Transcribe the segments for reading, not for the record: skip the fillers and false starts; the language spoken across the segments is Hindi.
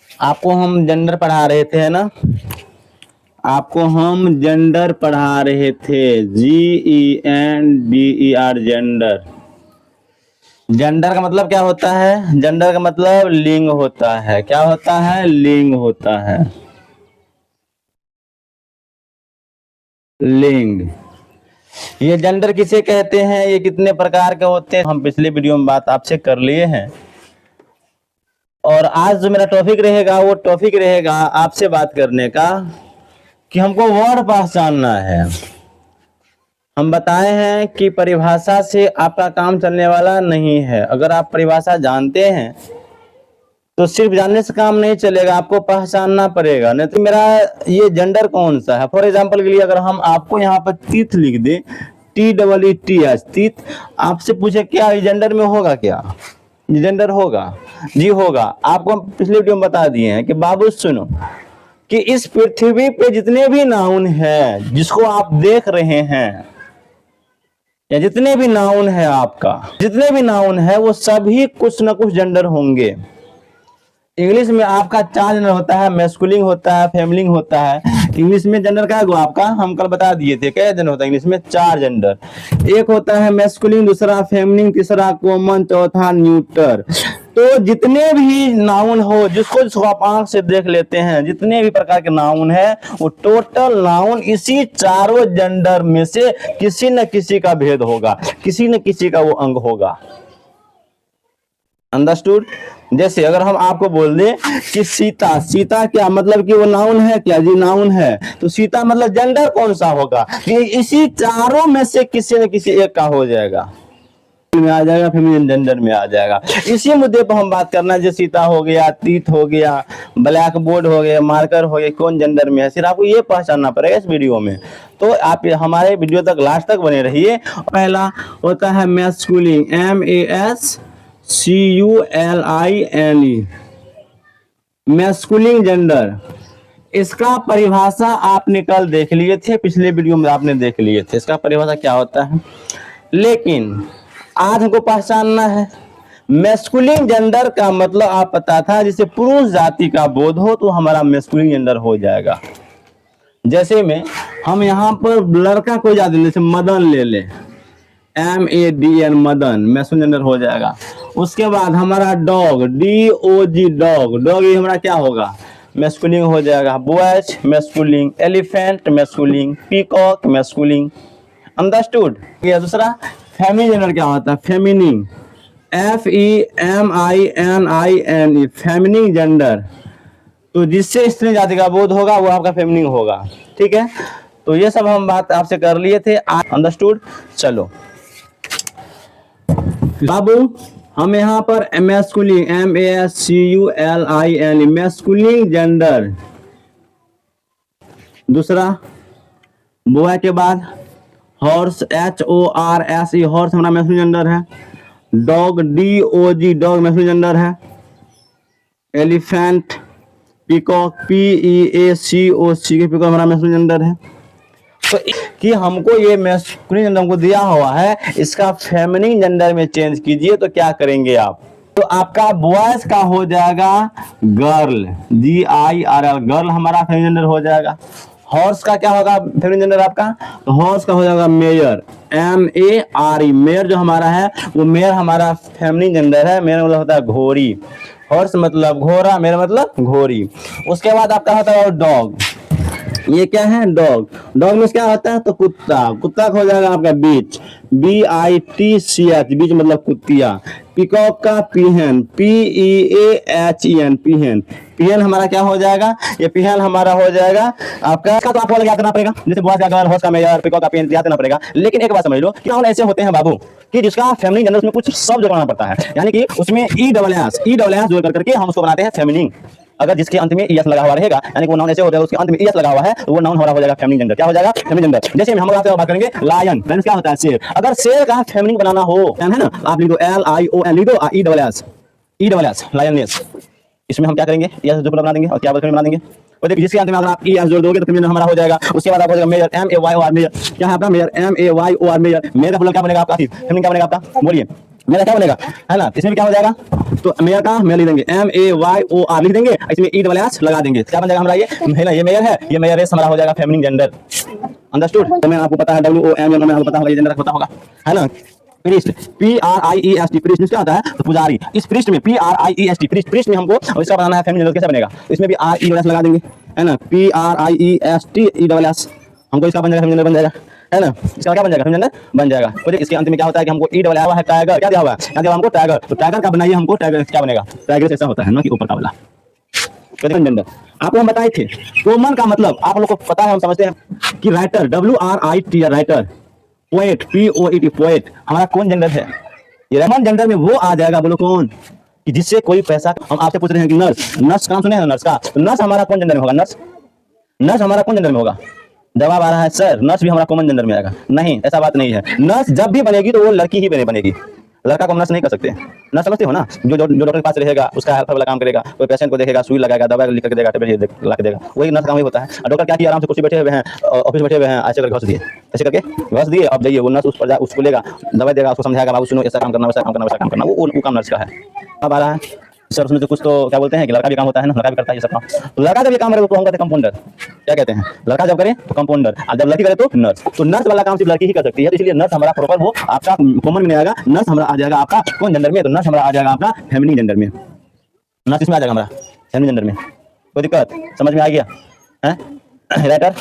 आपको हम जेंडर पढ़ा रहे थे, है ना? आपको हम जेंडर पढ़ा रहे थे, GENDER, जेंडर। जेंडर का मतलब क्या होता है? जेंडर का मतलब लिंग होता है। क्या होता है? लिंग होता है। लिंग। ये जेंडर किसे कहते हैं, ये कितने प्रकार के होते हैं, हम पिछले वीडियो में बात आपसे कर लिए हैं। और आज जो मेरा टॉपिक रहेगा वो टॉपिक रहेगा आपसे बात करने का कि हमको वर्ड पहचानना है। हम बताए हैं कि परिभाषा से आपका काम चलने वाला नहीं है। अगर आप परिभाषा जानते हैं तो सिर्फ जानने से काम नहीं चलेगा, आपको पहचानना पड़ेगा। नहीं तो मेरा ये जेंडर कौन सा है, फॉर एग्जांपल के लिए अगर हम आपको यहाँ पर तीत लिख दे, TEETH, तीत, आपसे पूछे क्या ये जेंडर में होगा? क्या जेंडर होगा? जी होगा। आपको हम पिछले वीडियो में बता दिए हैं कि बाबू सुनो, कि इस पृथ्वी पे जितने भी नाउन है जिसको आप देख रहे हैं, या जितने भी नाउन है, आपका जितने भी नाउन है वो सभी कुछ ना कुछ जेंडर होंगे। इंग्लिश में आपका 4 जेंडर होता है, मैस्कुलिन होता है, फेमिनिन होता है। इंग्लिश में जेंडर क्या है आपका, हम कल बता दिए थे, क्या जेंडर होता है इंग्लिश में? 4 जेंडर। एक होता है मैस्कुलिन, दूसरा फेमिनिन, तीसरा कॉमन, चौथा न्यूटर। तो जितने भी नाउन हो, जिसको आप आंख से देख लेते हैं, जितने भी प्रकार के नाउन है, वो टोटल नाउन इसी चारों जेंडर में से किसी न किसी का भेद होगा, किसी न किसी का वो अंग होगा। अंडरस्टूड? जैसे अगर हम आपको बोल दें कि सीता, सीता क्या मतलब कि वो नाउन है? क्या जी नाउन है। तो सीता मतलब जेंडर कौन सा होगा? कि इसी चारों में से किसी न किसी एक का हो जाएगा, में आ जाएगा, फेमिनिन जेंडर में आ जाएगा। इसी मुद्दे पर हम बात करना है। जो सीता हो गया, तीत हो गया, ब्लैक बोर्ड हो गया, मार्कर हो गया, कौन जेंडर में है, सिर्फ आपको ये पहचानना पड़ेगा इस वीडियो में। तो आप हमारे वीडियो तक लास्ट तक बने रहिए। पहला होता है मैस्कुलिन, MASCULINE, मैस्कुलिन जेंडर। इसका परिभाषा आपने कल देख लिए थे, पिछले वीडियो में आपने देख लिए थे इसका परिभाषा क्या होता है। लेकिन आज हमको पहचानना है मैस्कुलिन जेंडर का मतलब आप पता था, जिसे पुरुष जाति का बोध हो तो हमारा मैस्कुलिन जेंडर हो जाएगा। जैसे में हम यहाँ पर लड़का कोई जाति, जैसे मदन ले ले, MADN, मदन, मैस्कुलिन जेंडर हो जाएगा। उसके बाद हमारा डॉग, DOG, डॉग, डॉग ये हमारा क्या होगा? मैस्कुलिन हो जाएगा। Boys masculine, elephant masculine, peacock masculine. Understood? ये दूसरा फेमिनिन जेंडर क्या होता है? Feminine, FEMININE, feminine gender. तो जिससे स्त्री जाति का बोध होगा वो आपका फेमिनिन होगा। ठीक है, तो ये सब हम बात आपसे कर लिए थे। अंडरस्टूड? चलो बाबू, हम यहाँ पर मैस्कुलिन, MASCULINE, मैस्कुलिन जेंडर। दूसरा बॉय के बाद हॉर्स, HORSE, हॉर्स हमारा मैस्कुलिन जेंडर है। Dog, DOG, dog masculine gender है। एलिफेंट, पीकॉक, PEACOC, पीकॉक हमारा मैस्कुलिन जेंडर है। तो कि हमको ये मैस्कुलिन जेंडर हमको दिया हुआ है, इसका फेमिनिन जेंडर में चेंज कीजिए। तो क्या करेंगे आप? तो आपका बॉयज का हो जाएगा गर्ल, GIRL, गर्ल हमारा फेमिनिन जेंडर हो जाएगा। हॉर्स का क्या होगा फेमिनिन जेंडर आपका? तो हॉर्स का हो जाएगा मेयर, MARE, मेयर जो हमारा है वो मेयर हमारा फेमिनिन जेंडर है। मेयर मतलब होता है घोड़ी, हॉर्स मतलब घोड़ा, मेयर मतलब घोड़ी। उसके बाद आपका होता है डॉग, ये क्या है? डॉग। डॉग में क्या होता है? तो कुत्ता, कुत्ता हो जाएगा आपका बीच, BITCH, बीच मतलब कुतिया। पिकॉक का पीहन, PEAHEN, पीहन। पीहन हमारा क्या हो जाएगा? ये पीहन हमारा हो जाएगा आपका, तो आपको याद करना पड़ेगा, जैसे बॉयज का गर्ल, हॉर्स का मेयर, पिकॉक का पीहन याद करना पड़ेगा। लेकिन एक बात समझ लो कि नाउन ऐसे होते हैं बाबू कि जिसका फेमिनिन जेंडर उसमें कुछ शब्द जोड़ना पड़ता है, यानी कि उसमें ESS जोड़ करके हम उसको बनाते हैं फेमिनिन। अगर जिसके अंत में ES लगा हुआ रहेगा, यानी कि वो नाउन ऐसे हो जाएगा उसके अंत में ES लगा हुआ है, तो वो नाउन हमारा हो जाएगा फेमिनिन जेंडर। क्या हो जाएगा? Feminine gender. जैसे हम आपसे बात करेंगे लायन, लायन क्या होता है? शेर। अगर शेर का फेमिनिन बनाना हो, है ना, आप लिख दो LION, लिख दो ESS, लायनेस। इसमें हम क्या करेंगे? ES जो बना देंगे और क्या बना देंगे? और देखिए जिसके अंत में अगर आप ई जोड़ दोगे तो फेमिनिन हमारा हो जाएगा। उसके बाद आपको हो जाएगा major, M A Y O R major. क्या है आपका major, M A Y O R major. Major का प्लूरल क्या बनेगा आपका, फेमिनिन क्या बनेगा आपका, बोलिए मेरा क्या बनेगा, है ना। इसमें भी क्या हो जाएगा, तो मेयर का मेयर लिख देंगे, M A Y O R लिख देंगे, इसमें ई डबल एस लगा देंगे, क्या बन जाएगा हमारा ये, है ना, ये मेयर है, ये मेयर एस हमारा हो जाएगा फेमिनिन जेंडर। अंडरस्टूड। तो मैं आपको पता है डब्ल्यू ओ एम एन, आपको पता होगा, ये जेंडर पता होगा, है ना। प्रीस्ट, पी आर आई ई एस टी, प्रीस्ट क्या होता है, तो पुजारी। इस प्रीस्ट में पी आर आई E S T, priest, priest में हमको इसका बनाना है फेमिनिन जेंडर, कैसे बनेगा, इसमें भी आर ई डबल एस लगा देंगे, है ना, पी आर आई E S T E double S, हमको इसका बन जाएगा फेमिनिन बन जाएगा, है ना। इसका क्या बन जाएगा, फेमिनिन बन जाएगा। तो इसके अंत में क्या होता है कि हमको ई डबल आया हुआ है टाइगर, क्या दिया हुआ है, क्या दिया हमको टाइगर, तो टाइगर का बनाइए हमको, टाइगर क्या बनेगा, टाइगर ऐसा होता है ना कि ऊपर का वाला जेंडर। आपको हम बताए थे कॉमन का मतलब आप लोग को पता है, हम समझते हैं कि writer, W R I T, writer, poet, P O E T, poet, हमारा कौन जेंडर है, ये कॉमन जेंडर में वो आ जाएगा, बोलो कौन, कि जिससे कोई पैसा। हम आपसे पूछ रहे हैं कि नर्स, नर्स काम सुने हैं नर्स का, तो नर्स हमारा कौन जेंडर में होगा, नर्स, नर्स हमारा कौन जेंडर में होगा। जवाब आ रहा है सर नर्स भी हमारा कॉमन जेंडर में आएगा। नहीं, ऐसा बात नहीं है। नर्स जब भी बनेगी तो वो लड़की ही बनेगी, लड़का को नर्स नहीं कर सकते। नर्स समझते हो ना, जो डॉक्टर के पास रहेगा, उसका हेल्थ वाला काम करेगा, कोई पेशेंट को देखेगा, सुई लगाएगा, दवा लिख कर देगा, टेबलेट ला के देगा, वही नर्स काम ही होता है। और डॉक्टर क्या किया, आराम से कुर्सी बैठे हुए हैं, ऑफिस बैठे हुए हैं, ऐसे करके घस दिए, ऐसे करके घस दिए, अब जाइए वो नर्स उस पर उसको लेगा, दवा देगा, उसको समझाएगा, बाबू सुनो ऐसा काम करना, वैसा काम करना, वैसा काम करना, वो काम नर्स का है। अब आ रहा है सर उसमें तो कुछ तो क्या बोलते हैं कि लड़का भी काम होता है ना, लड़का भी करता है ये सब काम। तो लड़का जब ये काम करे तो हम कहते हैं कंपाउंडर, क्या कहते हैं, लड़का जब करे तो कंपाउंडर, और जब लड़की करे तो नर्स। तो नर्स वाला काम सिर्फ लड़की ही कर सकती है, तो इसलिए नर्स हमारा प्रॉपर वो आपका कॉमन में नहीं आएगा, नर्स हमारा आ जाएगा आपका कौन जेंडर में, तो नर्स हमारा आ जाएगा आपका फेमिनिन जेंडर में, नर्स इसमें आ जाएगा हमारा फेमिनिन जेंडर में। कोई दिक्कत समझ में आ गया है। राइटर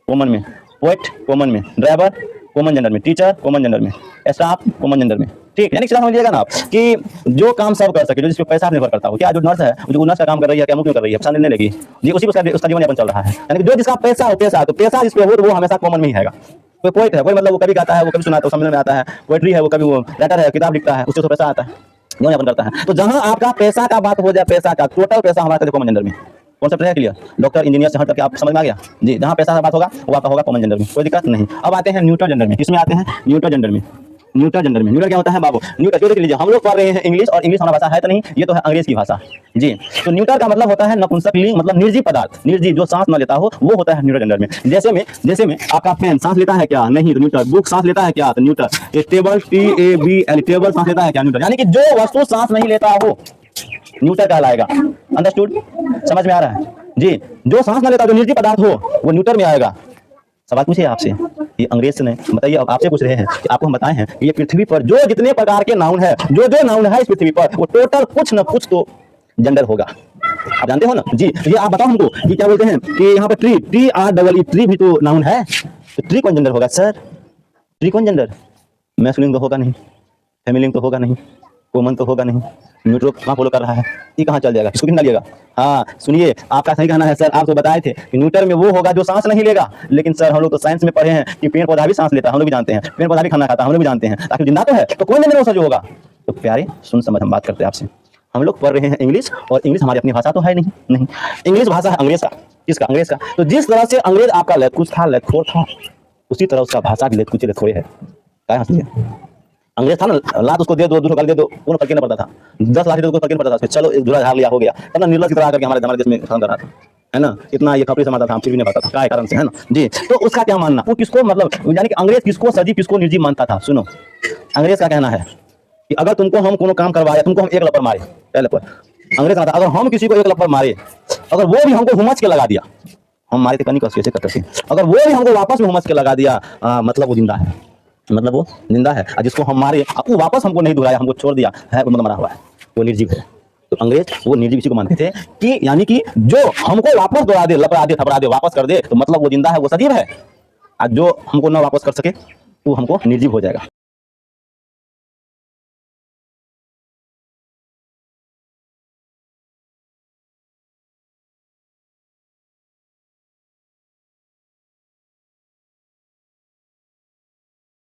कॉमन में, पोएट कॉमन में, ड्राइवर कॉमन जेंडर में, टीचर कॉमन जेंडर में, स्टाफ कॉमन जेंडर में, ठीक, यानी समझ लीजिएगा ना आप कि जो काम सब कर सके, जो जिसपे पैसा निर्भर करता हो। क्या जो नर्स है, जो नर्स का काम कर रही है, क्या क्यों कर रही है, पैसा नहीं लेगी जी, उसी को उसका जीवन यापन चल रहा है। यानी जो जिसका पैसा हो, पैसा तो पैसा जिसपे हो, तो वो हमेशा कॉमन में ही आएगा। कोई पोएट है, कोई मतलब वो कभी गाता है, वो कभी सुनाता है, समझ में आता है, पोएट्री है, वो कभी वो राइटर है, किताब लिखता है, उससे तो पैसा आता है, जीवन यापन करता है। तो जहां आपका पैसा का बात हो जाए, पैसा का टोटल पैसा हमारा कॉमन जेंडर में, कॉन्सेप्ट है क्लियर। डॉक्टर इंजीनियर से हट करके आप समझ में आ गया जी, जहां पैसा का बात होगा वो आपका होगा कॉमन जेंडर में, कोई दिक्कत नहीं। अब आते हैं न्यूट्रल जेंडर में, किसमें आते हैं, न्यूट्रल जेंडर में। न्यूट्रल जेंडर में, न्यूट्रल क्या होता है बाबू, न्यूट्रल देख लीजिए, हम लोग पढ़ रहे हैं इंग्लिश, और इंग्लिश हमारा भाषा है तो नहीं, ये तो है अंग्रेज की भाषा जी। तो न्यूट्रल का मतलब होता है नपुंसक लिंग, मतलब निर्जीव पदार्थ, निर्जीव जो सांस न लेता हो, वो होता है न्यूट्रल जेंडर में। जैसे में आपका पेन सांस लेता है क्या, नहीं, तो न्यूट्रल। बुक सांस लेता है क्या, तो neutral. Table, T A B L, table सांस लेता है क्या, न्यूट्रल। यानी कि जो वस्तु सांस नहीं लेता हो न्यूट्रल कहलाएगा। अंडरस्टूड, समझ में आ रहा है जी। जो सांस न लेता, जो निर्जीव पदार्थ हो, वो न्यूट्रल में आएगा। सवाल पूछिए आपसे, ये अंग्रेज से नहीं, बताइए। अब आपसे पूछ रहे हैं कि आपको हम बताए हैं ये पृथ्वी पर जो जितने प्रकार के नाउन है, जो नाउन है इस पृथ्वी पर, वो टोटल कुछ न कुछ तो जेंडर होगा। आप जानते हो ना जी। तो ये आप बताओ हमको कि क्या बोलते हैं कि यहाँ पर tree, T R double E, tree भी तो नाउन है, तो ट्री कौन जेंडर होगा सर, ट्री कौन जेंडर, मैस्कुलिन तो होगा नहीं, फेमिनिन तो होगा नहीं, कॉमन तो होगा नहीं, न्यूट्रल कहाँ फॉलो कर रहा है, ये कहाँ चल जाएगा, इसको कितना लिएगा। हाँ सुनिए, आपका सही कहना है सर, आप तो बताए थे कि न्यूट्रल में वो होगा जो सांस नहीं लेगा। लेकिन सर हम लोग तो साइंस में पढ़े हैं कि पेड़ पौधा भी सांस लेता है, हम लोग भी जानते हैं, पेड़ पौधा भी खाना खाता है, हम लोग भी जानते हैं, ताकि जिंदा तो है, तो कौन जेंडर सर जो होगा। तो प्यारे सुन समझ हम बात करते हैं आपसे, हम लोग पढ़ रहे हैं इंग्लिश, और इंग्लिश हमारी अपनी भाषा तो है नहीं, इंग्लिश भाषा है अंग्रेज का। किसका, अंग्रेज का। तो जिस तरह से अंग्रेज आपका लैकुच था, लैखोर था, उसी तरह उसका भाषा भी लैकुच लैखोरे है। क्या हंसती है, अंग्रेज था ना, लात उसको दे दो, दूसरों गाली दे दो, उन्हें फर्क नहीं पड़ता था। 10 लाख दे दो, कोई फर्क नहीं पड़ता था। चलो एक धुरा झाड़ लिया, हो गया, तब ना निर्लज की तरह करके हमारे देश में शासन कर रहा था, है ना। इतना ये खपड़ी समाता था, हम फिर भी नहीं पता था क्या कारण से, है ना जी। तो उसका क्या मानना, वो किसको मतलब, यानी कि अंग्रेज किसको सजीव किसको निर्जीव मानता था। सुनो, अंग्रेज का कहना है कि अगर तुमको हम कोनो काम करवाए, तुमको हम एक लपड़ मारे, पहले पर अंग्रेज का था, अगर हम किसी को एक लपड़ मारे, अगर वो भी हमको हुमच के लगा दिया, हम मारे थे कनी कैसे करते थे, अगर वो भी हमको वापस में हुमच के लगा दिया, मतलब वो जिंदा है, मतलब वो जिंदा है। और जिसको हम मारे, वो वापस हमको नहीं दुहराया, हमको छोड़ दिया है, मतलब मरा हुआ है, वो निर्जीव है। तो अंग्रेज वो निर्जीव इसी को मानते थे कि यानी कि जो हमको वापस दोहरा दे, लपड़ा दे, थपड़ा दे, वापस कर दे, तो मतलब वो जिंदा है, वो सजीव है। और जो हमको ना वापस कर सके, वो हमको निर्जीव हो जाएगा।